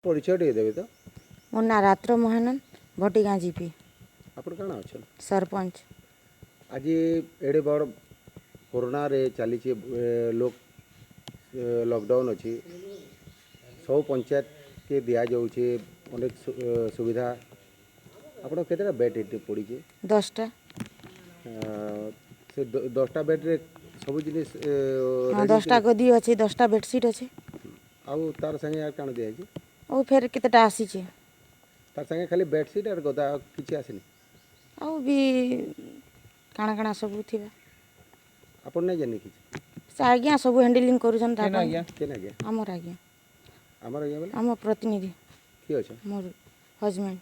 परिचय टे देबे तो मो ना रात्र महानंद भटिगाँ जीपी आपण काना अछन सरपंच आज एडे बड़ कोरोना रे चली लोक लॉकडाउन अच्छी सब पंचायत के दिया जाऊे अनेक सुविधा आपण केतेटा बेड एटे पड़ी 10टा से 10टा बेड रे सब जिनिस हाँ 10टा गदी अच्छे 10टा बेडसीट अच्छे आउ तार संगे यार काना दिया और फिर केतेटा आसीचे तार संगे खाली बेडशीट और गदा किछि आसेनी आउ भी काଣା काଣା सब थिबा आपण नहीं जानी किछि से आज्ञा सब हैंडलिंग करूछन केना टाटा आज्ञा केना आज्ञा हमर आज्ञा हमर आज्ञा बोले हमर प्रतिनिधि की अछि मोर हस्बैंड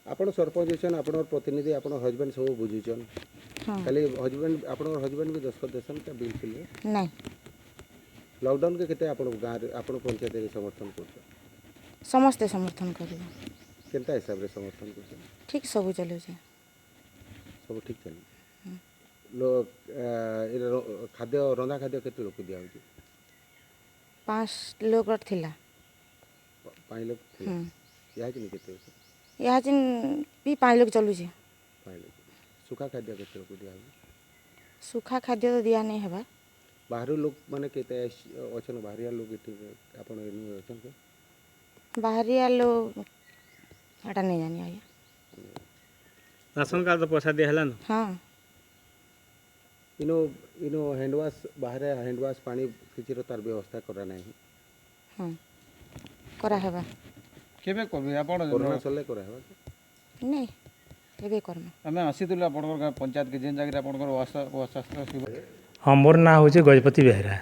आपण सरपंच छन आपण प्रतिनिधि आपण हस्बैंड सब बुझुछन हाँ खाली हस्बैंड आपण हस्बैंड भी दस्तखत देसन का बिल्कुल नहीं लॉकडाउन के केते आपण गाँ रे आपण पंचायत रे समर्थन करछ समस्ते समर्थन करिबा केनता हिसाब रे समर्थन करछ ठीक सब चलो छे सब ठीक चली लोग खाद्य रंधा खाद्य केते लोक दिया होची 5 लोग थिला 5 लोग थे या कि केते यहाँ जिन भी 5 लोग चलू छे 5 लोग सुखा खाद्य केते लोक दिया होची सुखा खाद्य तो दिया नहीं हेबा बाहर लोक माने केते अछन बाहरिया लोग एठी आपण एनु अछन के बाहरिया लोग एटा नहीं जानी आया राशन कार्ड तो पैसा दिया है ना हाँ इनो हैंड वाश बाहर हैंड वाश पानी किछि तार व्यवस्था करा नहीं हाँ करा हेबा केबे करबे आपण कोरोना चले करा हेबा नहीं एबे करना आमे आसीतुले आपण पंचायत के जेन जागे आपण व्यवस्था हाँ मोर ना हूँ गजपति बेहरा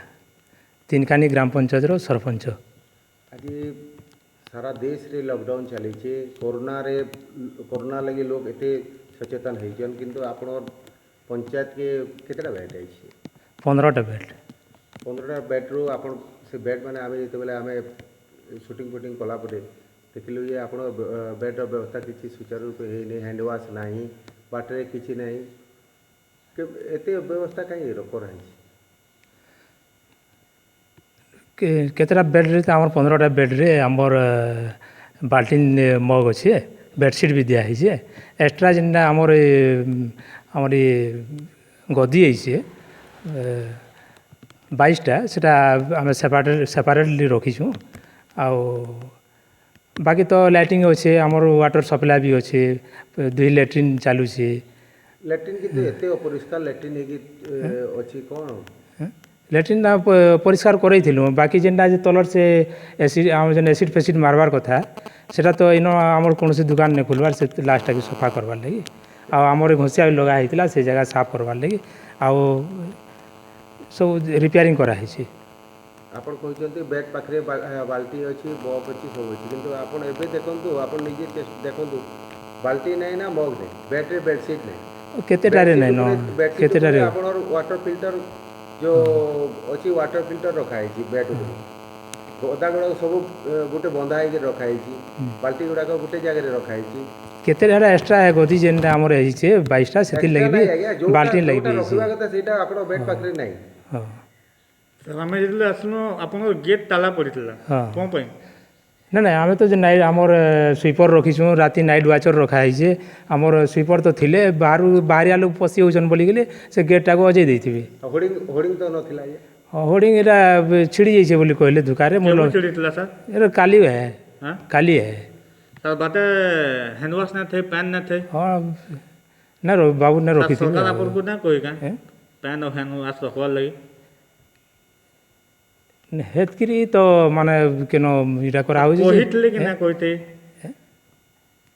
तीनकानी ग्राम पंचायत सरपंच आज सारा देश रे लॉकडाउन चली कोरोना लगे लोग एते सचेतन होइछन किंतु आपण पंचायत के केतेटा बेड है 15टा बेड 15टा बेड रो आपण से बेड माने आमे जते बेले आमे शूटिंग कला परे देखिलु ये आपण बेड रो व्यवस्था किछि सुचारू रूप हे नै हैंड वॉश नाही बाटरे किछि नाही के एते व्यवस्था काई रखो रही केतटा बेड रे आमर 15टा बेड रे आमर बाल्टीन मग अच्छे बेडसीट भी दिया है एक्स्ट्रा जेनटा आमर आमर गदी है 22टा सेटा आम सेपारेटली रखीछू आउ बाकी तो लाइटिंग अच्छे आमर वाटर सप्लाई भी अच्छे 2 लैट्रिन चालू छे लैट्रिन कितु एते अपरिष्कार लैट्रिन हेगी अछि कोन लैट्रिन परिष्कार करइथिलु बाकी जेनटा जे तलर से एसिड आम जेन एसिड फेसिड मारबार कथा सेटा तो इनो आमर कोनोसी दुकान ने खुलबार से लास्ट टाके सफा करबार लगी आ आमर घोसिया लगा हेतिला से जगह साफ करबार लगी आ सब रिपेयरिंग करा हेछि आपण कहते बेड पाखरे बाल्टी अच्छी मग अच्छी सब अच्छी किंतु आपण एबे देखंतु आपण निजे देखंतु बाल्टी नहीं ना मग नहीं बेड रे बेडशीट नहीं केतेटारे नै न केतेटारे आपण वाटर फिल्टर जो अच्छी वाटर फिल्टर रखा है बेड गदा गुड़ा सब गोटे बंधा है रखा है बाल्टी गुड़ाक गोटे जगह रखा है केतेटारे एक्स्ट्रा है गदी जेनटा हमर है छे 22टा सेति लगबी बाल्टी लगबी रखवा कथा सेटा आपण बेड पाखरे नहीं हां सर आमे जेतले आसनो आपन गेट ताला पड़ितला कोन पय ना ना आमे तो जे नाइट आमर स्वीपर रखीछू राती नाइट वाचर रखा है आमर स्वीपर तो थिले बाहरिया लोग पसी होछन बोली गेले से गेट टाको अजय देथिबे होर्डिंग तो नथिला ये होर्डिंग एटा छिड़ी जाइछे बोली कहले दुकारे मोल छिड़ितला सर एरा काली है हां काली है सर बाटे हैंड वॉश ना थे पैन ना थे हां ना रो बाबू ने रखी थी सरकार आपन को ना कोई का पैन और हैंड वॉश रखवा लगी हेतकिरी तो माने केनो इटा करा हो कोहितले कि ना कोइते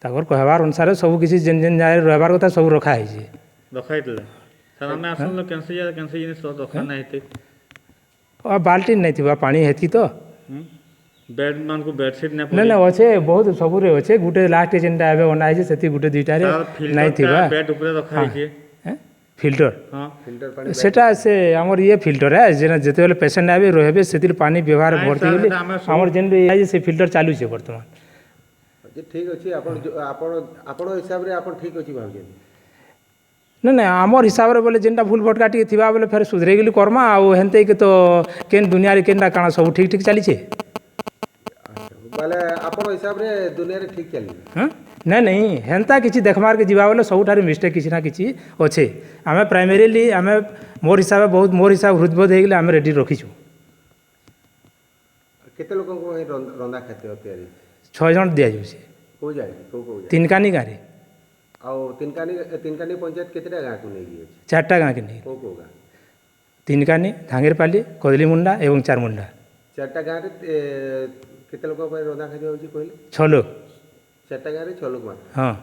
ताकर कहबार अनुसार सब किसी जेन जेन जाय रहबार कथा सब रखा है जे रखाइतले सर हमें आसन कैंसिल जिनिस रखा ना हेते आ बाल्टी नहीं थिबा पानी हेती तो बेड मान को बेडशीट ना ना ना अच्छे बहुत सब रे अच्छे गुटे लास्ट जेनटा आबे बना है सेती गुटे दुइटा रे नहीं थिबा बेड ऊपर रखा है फिल्टर हां फिल्टर पानी सेटा से हमर ये फिल्टर है जेना जते बेले पेशेंट आबे रहबे सेतिर पानी व्यवहार भर्ती होली हमर जेन है से फिल्टर चालू छे वर्तमान जे ठीक अछि आपण हिसाब रे आपण ठीक अछि भाबजे ନା ନା ଆମର୍ ହିସାବରେ ବୋଲେ ଯେନ୍ଟା ଭୁଲ ଭଟକା ଟିକେ ଥିବା ବୋଲେ ଫେର୍ ସୁଧରେଇ ଗଲି କର୍ମା ଆଉ ହେନ୍ତେ କି ତ କେନ୍ ଦୁନିଆରେ କେନ୍ଟା କାଣା ସବୁ ଠିକ୍ ଠିକ୍ ଚାଲିଛେ ବୋଲେ ଆପଣ ହିସାବରେ ଦୁନିଆରେ ଠିକ୍ ଚାଲିଛି ହଁ ନାଇଁ ନାଇଁ ହେନ୍ତା କିଛି ଦେଖ୍ବାର୍କେ ଯିବା ବୋଲେ ସବୁଠାରୁ ମିଷ୍ଟେକ୍ କିଛି ନା କିଛି ଅଛେ ଆମେ ପ୍ରାଇମେରିଲି ଆମେ ମୋର୍ ହିସାବରେ ବହୁତ ମୋର୍ ହିସାବ ହୃଦବୋଧ ହେଇଗଲେ ଆମେ ରେଡ଼ି ରଖିଛୁ କେତେ ଲୋକଙ୍କ ପାଇଁ ରନ୍ଧା ଖାଦ୍ୟ ତିଆରି 6 ଜଣ ଦିଆଯାଉଛି କେଉଁ ଜାଗା କେଉଁ ଜାଗା ତିନକାନି ଗାଁରେ ଆଉ ତିନକାନି ପଞ୍ଚାୟତ କେତେଟା ଗାଁକୁ ନେଇକି ଅଛି 4ଟା ଗାଁକେ ନେଇ କେଉଁ ଗାଁ ତିନକାନି ଧାଙ୍ଗିରପାଲି କଦଲିମୁଣ୍ଡା ଏବଂ ଚାରମୁଣ୍ଡା 4ଟା ଗାଁରେ କେତେ ଲୋକଙ୍କ ପାଇଁ ରନ୍ଧା ଖାଦ୍ୟ ହେଉଛି କହିଲେ 6 ଲୋକ 4ଟା ଗାଁରେ 6 ଲୋକ ମାତ୍ର ହଁ